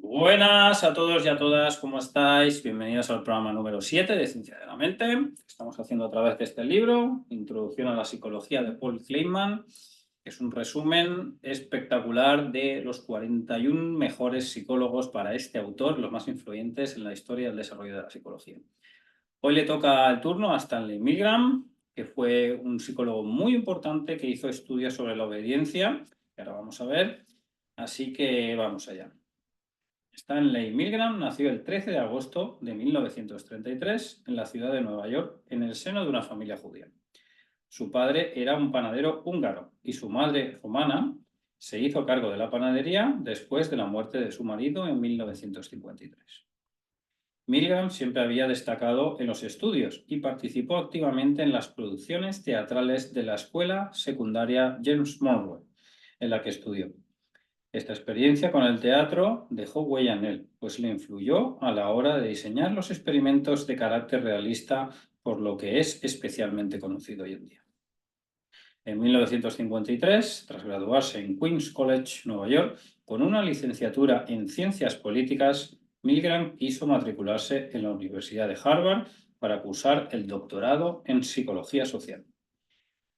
Buenas a todos y a todas, ¿cómo estáis? Bienvenidos al programa número 7 de Ciencia de la Mente. Estamos haciendo a través de este libro, Introducción a la Psicología de Paul Kleinman, que es un resumen espectacular de los 41 mejores psicólogos para este autor, los más influyentes en la historia del desarrollo de la psicología. Hoy le toca el turno a Stanley Milgram, que fue un psicólogo muy importante que hizo estudios sobre la obediencia, que ahora vamos a ver. Así que vamos allá. Stanley Milgram nació el 13 de agosto de 1933 en la ciudad de Nueva York, en el seno de una familia judía. Su padre era un panadero húngaro y su madre, rumana, se hizo cargo de la panadería después de la muerte de su marido en 1953. Milgram siempre había destacado en los estudios y participó activamente en las producciones teatrales de la escuela secundaria James Monroe, en la que estudió. Esta experiencia con el teatro dejó huella en él, pues le influyó a la hora de diseñar los experimentos de carácter realista, por lo que es especialmente conocido hoy en día. En 1953, tras graduarse en Queens College, Nueva York, con una licenciatura en Ciencias Políticas, Milgram quiso matricularse en la Universidad de Harvard para cursar el doctorado en Psicología Social.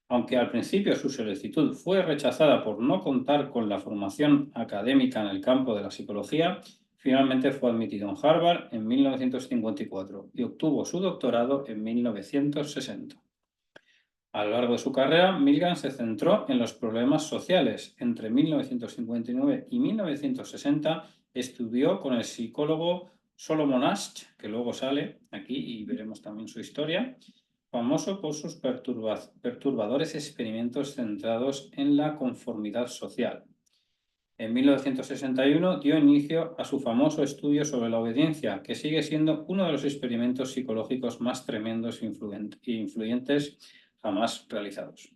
Aunque al principio su solicitud fue rechazada por no contar con la formación académica en el campo de la psicología, finalmente fue admitido en Harvard en 1954 y obtuvo su doctorado en 1960. A lo largo de su carrera, Milgram se centró en los problemas sociales. Entre 1959 y 1960 estudió con el psicólogo Solomon Asch, que luego sale aquí y veremos también su historia, famoso por sus perturbadores experimentos centrados en la conformidad social. En 1961 dio inicio a su famoso estudio sobre la obediencia, que sigue siendo uno de los experimentos psicológicos más tremendos e influyentes jamás realizados.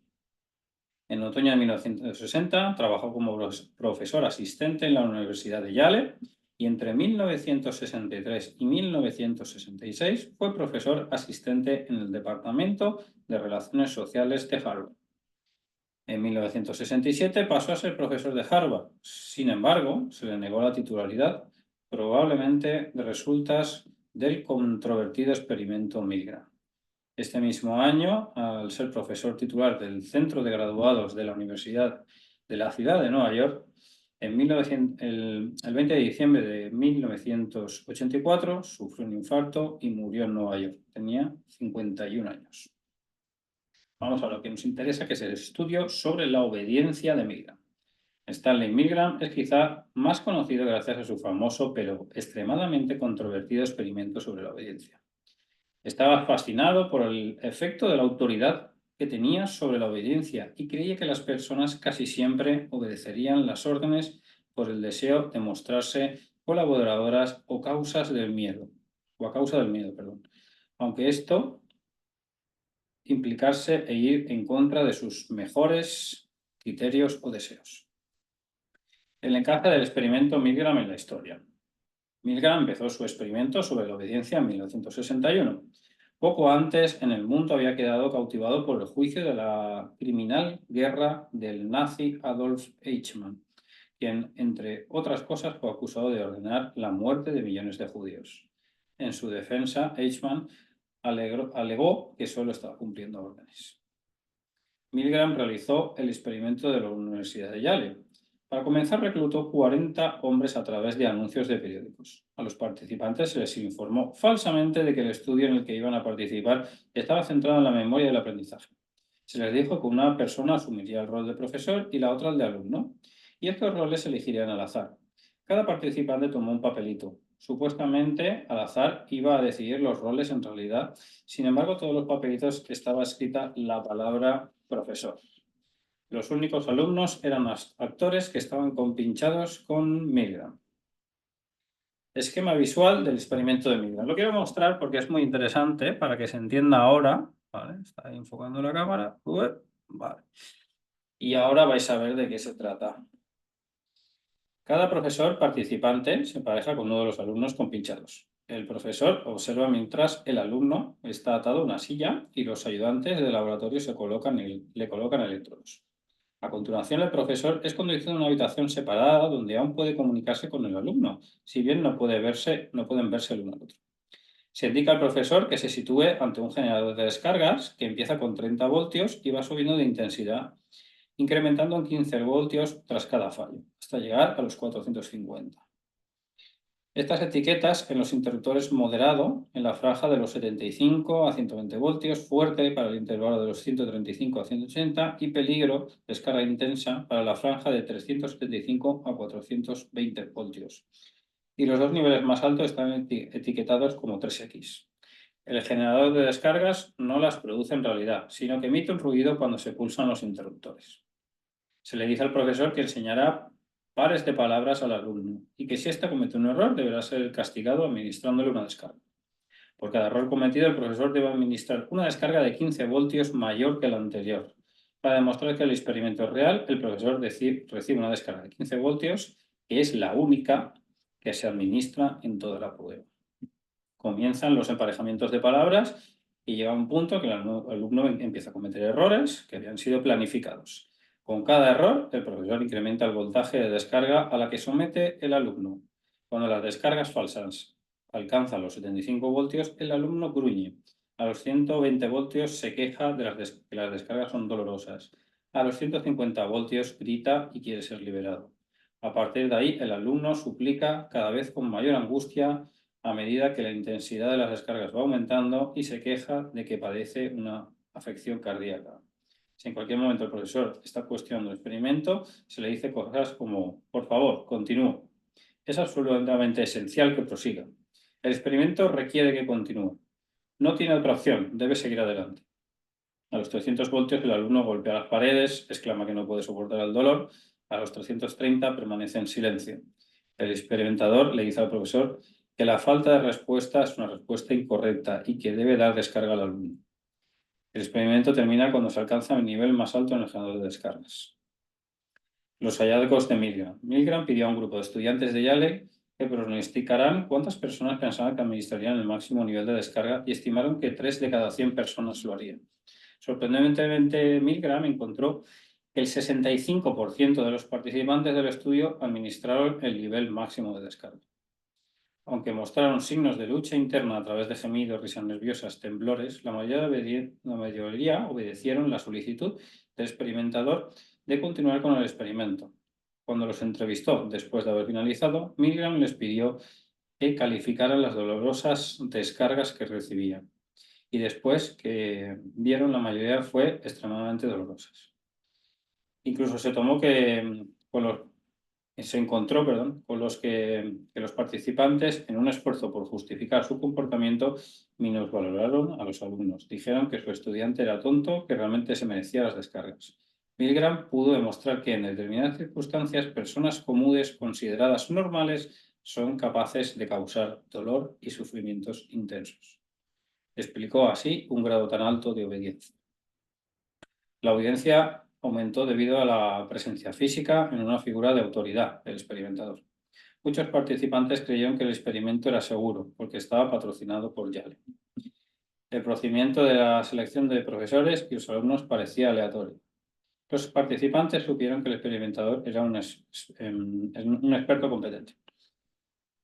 En otoño de 1960 trabajó como profesor asistente en la Universidad de Yale y entre 1963 y 1966 fue profesor asistente en el Departamento de Relaciones Sociales de Harvard. En 1967 pasó a ser profesor de Harvard. Sin embargo, se le negó la titularidad, probablemente de resultas del controvertido experimento Milgram. Este mismo año, al ser profesor titular del Centro de Graduados de la Universidad de la Ciudad de Nueva York, el 20 de diciembre de 1984 sufrió un infarto y murió en Nueva York. Tenía 51 años. Vamos a lo que nos interesa, que es el estudio sobre la obediencia de Milgram. Stanley Milgram es quizá más conocido gracias a su famoso pero extremadamente controvertido experimento sobre la obediencia. Estaba fascinado por el efecto de la autoridad que tenía sobre la obediencia y creía que las personas casi siempre obedecerían las órdenes por el deseo de mostrarse colaboradoras o a causa del miedo, perdón. Aunque esto implicarse e ir en contra de sus mejores criterios o deseos. El encaje del experimento Milgram en la historia. Milgram empezó su experimento sobre la obediencia en 1961. Poco antes, en el mundo había quedado cautivado por el juicio de la criminal guerra del nazi Adolf Eichmann, quien, entre otras cosas, fue acusado de ordenar la muerte de millones de judíos. En su defensa, Eichmann alegó que solo estaba cumpliendo órdenes. Milgram realizó el experimento de la Universidad de Yale. Para comenzar, reclutó 40 hombres a través de anuncios de periódicos. A los participantes se les informó falsamente de que el estudio en el que iban a participar estaba centrado en la memoria y el aprendizaje. Se les dijo que una persona asumiría el rol de profesor y la otra el de alumno, y estos roles se elegirían al azar. Cada participante tomó un papelito. Supuestamente, al azar iba a decidir los roles en realidad. Sin embargo, todos los papelitos estaba escrita la palabra profesor. Los únicos alumnos eran los actores que estaban compinchados con Milgram. Esquema visual del experimento de Milgram. Lo quiero mostrar porque es muy interesante para que se entienda ahora. ¿Vale? Está enfocando la cámara. Vale. Y ahora vais a ver de qué se trata. Cada profesor participante se empareja con uno de los alumnos compinchados. El profesor observa mientras el alumno está atado a una silla y los ayudantes del laboratorio le colocan electrodos. A continuación, el profesor es conducido a una habitación separada donde aún puede comunicarse con el alumno, si bien no pueden verse el uno al otro. Se indica al profesor que se sitúe ante un generador de descargas que empieza con 30 voltios y va subiendo de intensidad, incrementando en 15 voltios tras cada fallo, hasta llegar a los 450. Estas etiquetas en los interruptores moderado, en la franja de los 75 a 120 voltios, fuerte para el intervalo de los 135 a 180 y peligro, descarga intensa, para la franja de 375 a 420 voltios. Y los dos niveles más altos están etiquetados como 3X. El generador de descargas no las produce en realidad, sino que emite un ruido cuando se pulsan los interruptores. Se le dice al profesor que enseñará pares de palabras al alumno y que si éste comete un error deberá ser castigado administrándole una descarga. Por cada error cometido, el profesor debe administrar una descarga de 15 voltios mayor que la anterior. Para demostrar que el experimento es real, el profesor recibe una descarga de 15 voltios, que es la única que se administra en toda la prueba. Comienzan los emparejamientos de palabras y llega un punto que el alumno empieza a cometer errores que habían sido planificados. Con cada error, el profesor incrementa el voltaje de descarga a la que somete el alumno. Cuando las descargas falsas alcanzan los 75 voltios, el alumno gruñe. A los 120 voltios se queja de que las descargas son dolorosas. A los 150 voltios grita y quiere ser liberado. A partir de ahí, el alumno suplica cada vez con mayor angustia a medida que la intensidad de las descargas va aumentando y se queja de que padece una afección cardíaca. Si en cualquier momento el profesor está cuestionando el experimento, se le dice cosas como, por favor, continúe. Es absolutamente esencial que prosiga. El experimento requiere que continúe. No tiene otra opción, debe seguir adelante. A los 300 voltios el alumno golpea las paredes, exclama que no puede soportar el dolor. A los 330 permanece en silencio. El experimentador le dice al profesor que la falta de respuesta es una respuesta incorrecta y que debe dar descarga al alumno. El experimento termina cuando se alcanza el nivel más alto en el generador de descargas. Los hallazgos de Milgram. Milgram pidió a un grupo de estudiantes de Yale que pronosticaran cuántas personas pensaban que administrarían el máximo nivel de descarga y estimaron que 3 de cada 100 personas lo harían. Sorprendentemente, Milgram encontró que el 65% de los participantes del estudio administraron el nivel máximo de descarga. Aunque mostraron signos de lucha interna a través de gemidos, risas nerviosas, temblores, la mayoría obedecieron la solicitud del experimentador de continuar con el experimento. Cuando los entrevistó después de haber finalizado, Milgram les pidió que calificaran las dolorosas descargas que recibían. Y después que vieron, la mayoría fue extremadamente dolorosas. Incluso se encontró con los que los participantes, en un esfuerzo por justificar su comportamiento, minusvaloraron a los alumnos. Dijeron que su estudiante era tonto, que realmente se merecía las descargas. Milgram pudo demostrar que en determinadas circunstancias personas comunes consideradas normales son capaces de causar dolor y sufrimientos intensos. Explicó así un grado tan alto de obediencia. La audiencia aumentó debido a la presencia física en una figura de autoridad, el experimentador. Muchos participantes creyeron que el experimento era seguro porque estaba patrocinado por Yale. El procedimiento de la selección de profesores y los alumnos parecía aleatorio. Los participantes supieron que el experimentador era un experto competente.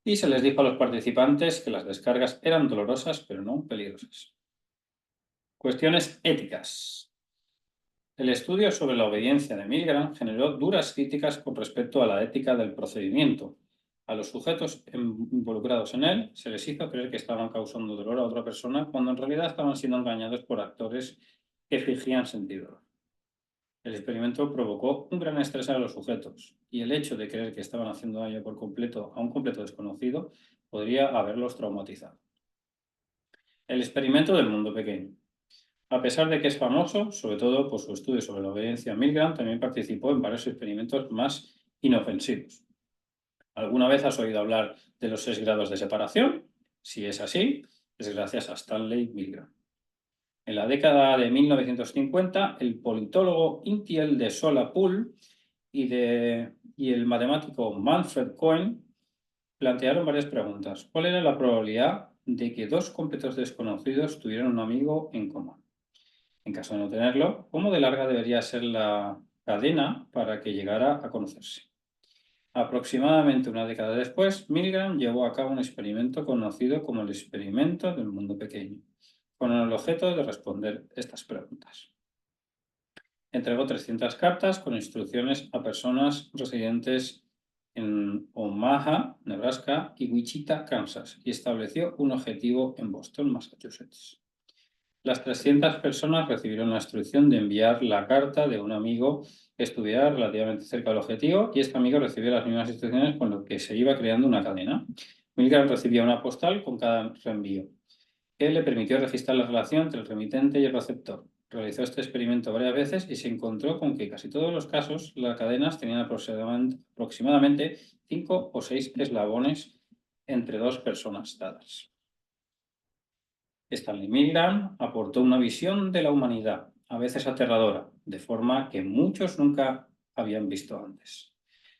Y se les dijo a los participantes que las descargas eran dolorosas, pero no peligrosas. Cuestiones éticas. El estudio sobre la obediencia de Milgram generó duras críticas con respecto a la ética del procedimiento. A los sujetos involucrados en él se les hizo creer que estaban causando dolor a otra persona cuando en realidad estaban siendo engañados por actores que fingían sentir dolor. El experimento provocó un gran estrés a los sujetos y el hecho de creer que estaban haciendo daño por completo a un completo desconocido podría haberlos traumatizado. El experimento del mundo pequeño. A pesar de que es famoso, sobre todo por su estudio sobre la obediencia, Milgram también participó en varios experimentos más inofensivos. ¿Alguna vez has oído hablar de los 6 grados de separación? Si es así, es gracias a Stanley Milgram. En la década de 1950, el politólogo Intiel de Sola-Pool y el matemático Manfred Cohen plantearon varias preguntas. ¿Cuál era la probabilidad de que dos completos desconocidos tuvieran un amigo en común? En caso de no tenerlo, ¿cómo de larga debería ser la cadena para que llegara a conocerse. Aproximadamente una década después, Milgram llevó a cabo un experimento conocido como el experimento del mundo pequeño, con el objeto de responder estas preguntas. Entregó 300 cartas con instrucciones a personas residentes en Omaha, Nebraska y Wichita, Kansas, y estableció un objetivo en Boston, Massachusetts. Las 300 personas recibieron la instrucción de enviar la carta de un amigo que estuviera relativamente cerca del objetivo y este amigo recibió las mismas instrucciones, con lo que se iba creando una cadena. Milgram recibía una postal con cada reenvío, que le permitió registrar la relación entre el remitente y el receptor. Realizó este experimento varias veces y se encontró con que en casi todos los casos las cadenas tenían aproximadamente 5 o 6 eslabones entre dos personas dadas. Stanley Milgram aportó una visión de la humanidad, a veces aterradora, de forma que muchos nunca habían visto antes.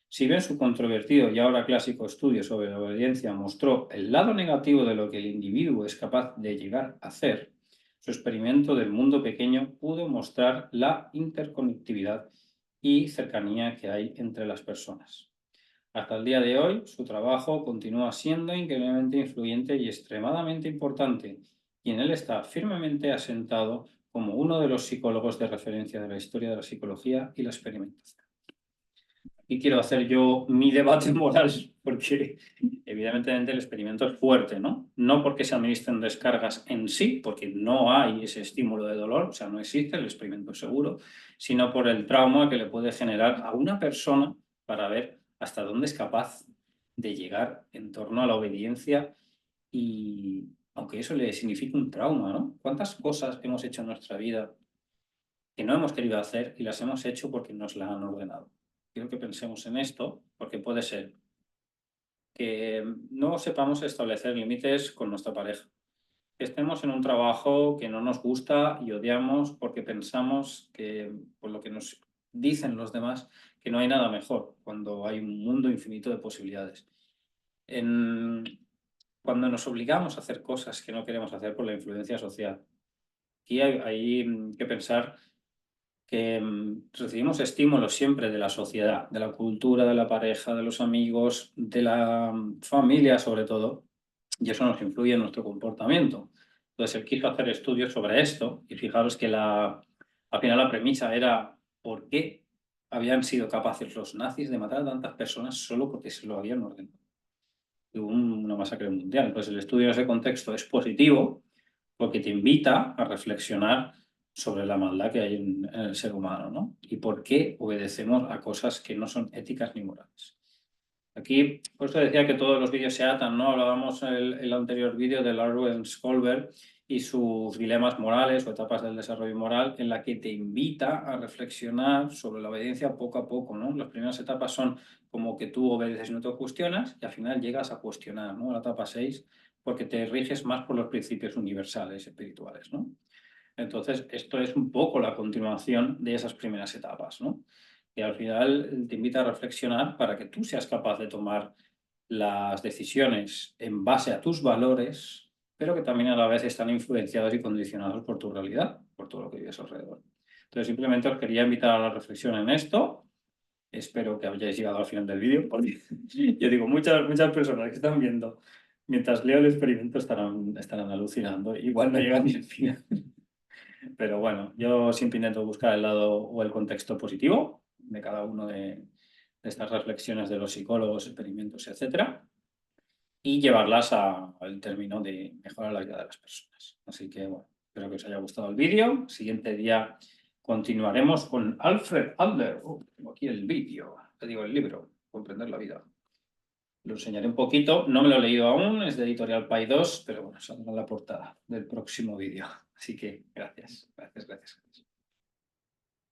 Si bien su controvertido y ahora clásico estudio sobre la obediencia mostró el lado negativo de lo que el individuo es capaz de llegar a hacer, su experimento del mundo pequeño pudo mostrar la interconectividad y cercanía que hay entre las personas. Hasta el día de hoy, su trabajo continúa siendo increíblemente influyente y extremadamente importante, y en él está firmemente asentado como uno de los psicólogos de referencia de la historia de la psicología y la experimentación. Y quiero hacer yo mi debate moral, porque evidentemente el experimento es fuerte, ¿no? No porque se administren descargas en sí, porque no hay ese estímulo de dolor, o sea, no existe, el experimento es seguro, sino por el trauma que le puede generar a una persona para ver hasta dónde es capaz de llegar en torno a la obediencia y aunque eso le signifique un trauma, ¿no? ¿Cuántas cosas hemos hecho en nuestra vida que no hemos querido hacer y las hemos hecho porque nos las han ordenado? Quiero que pensemos en esto, porque puede ser que no sepamos establecer límites con nuestra pareja, que estemos en un trabajo que no nos gusta y odiamos porque pensamos que, por lo que nos dicen los demás, que no hay nada mejor, cuando hay un mundo infinito de posibilidades. Cuando nos obligamos a hacer cosas que no queremos hacer por la influencia social. Aquí hay que pensar que recibimos estímulos siempre de la sociedad, de la cultura, de la pareja, de los amigos, de la familia sobre todo, y eso nos influye en nuestro comportamiento. Entonces él quiso hacer estudios sobre esto y fijaros que al final la premisa era por qué habían sido capaces los nazis de matar a tantas personas solo porque se lo habían ordenado. Hubo una masacre mundial. Entonces el estudio en ese contexto es positivo porque te invita a reflexionar sobre la maldad que hay en el ser humano, ¿no? Y por qué obedecemos a cosas que no son éticas ni morales. Aquí, por eso decía que todos los vídeos se atan, ¿no? Hablábamos en el anterior vídeo de Lawrence Kohlberg y sus dilemas morales o etapas del desarrollo moral, en la que te invita a reflexionar sobre la obediencia poco a poco, ¿no? Las primeras etapas son como que tú obedeces y no te cuestionas, y al final llegas a cuestionar, ¿no? La etapa 6, porque te riges más por los principios universales espirituales, ¿no? Entonces, esto es un poco la continuación de esas primeras etapas, ¿no? Que al final te invita a reflexionar para que tú seas capaz de tomar las decisiones en base a tus valores, pero que también a la vez están influenciados y condicionados por tu realidad, por todo lo que vives alrededor. Entonces, simplemente os quería invitar a la reflexión en esto. Espero que hayáis llegado al final del vídeo, porque yo digo, muchas personas que están viendo mientras leo el experimento estarán alucinando. Igual no llegan ni al final. Pero bueno, yo siempre intento buscar el lado o el contexto positivo de cada uno de estas reflexiones de los psicólogos, experimentos, etcétera, y llevarlas al término de mejorar la vida de las personas. Así que bueno, espero que os haya gustado el vídeo. Siguiente día continuaremos con Alfred Adler. Tengo aquí el vídeo, te digo el libro, Comprender la vida. Lo enseñaré un poquito, no me lo he leído aún, es de Editorial Pay 2, pero bueno, saldrá en la portada del próximo vídeo. Así que gracias.